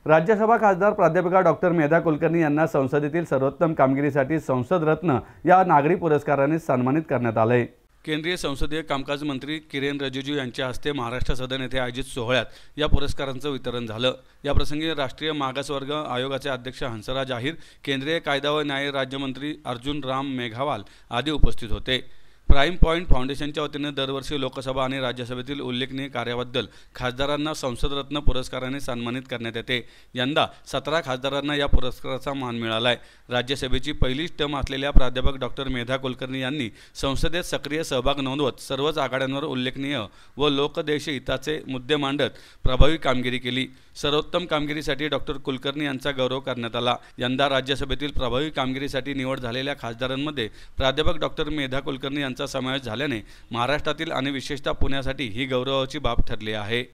राज्यसभा खासदार प्राध्यापिका डॉक्टर मेधा कुलकर्णी यांना संसदेतील सर्वोत्तम कामगिरीसाठी संसद रत्न या नागरी पुरस्काराने सन्मानित करण्यात आले। केंद्रीय संसदीय कामकाज मंत्री किरेन रिजिजू यांच्या हस्ते महाराष्ट्र सदन येथे आयोजित सोहळ्यात या पुरस्कारांचं वितरण झालं। या प्रसंगी राष्ट्रीय मागासवर्ग आयोगाचे अध्यक्ष हंसराज आहिर, केंद्रीय कायदा व न्याय राज्यमंत्री अर्जुन राम मेघवाल आदी उपस्थित होते। प्राइम पॉइंट फाउंडेशनच्या वतीने दरवर्षी लोकसभा आणि राज्यसभेतील उल्लेखनीय कार्याबद्दल खासदारांना संसद रत्न पुरस्काराने सन्मानित करण्यात येते। यंदा 17 खासदारांना या पुरस्काराचा मान मिळाला आहे। राज्यसभेची पहिलीच टर्म असलेल्या प्राध्यापक डॉक्टर मेधा कुलकर्णी यांनी संसदेत सक्रिय सहभाग नोंदवत सर्वच आघाड्यांवर उल्लेखनीय व लोकदेश हिताचे मुद्दे मांडत प्रभावी कामगिरी केली। सर्वोत्तम कामगिरीसाठी डॉक्टर कुलकर्णी यांचा गौरव करण्यात आला। यंदा राज्यसभेतील प्रभावी कामगिरीसाठी निवड झालेल्या खासदारांमध्ये प्राध्यापक डॉक्टर मेधा कुलकर्णी यांचा समावेश झाल्याने महाराष्ट्रातील आणि विशेषतः पुण्यासाठी ही गौरवाची बाब ठरली आहे।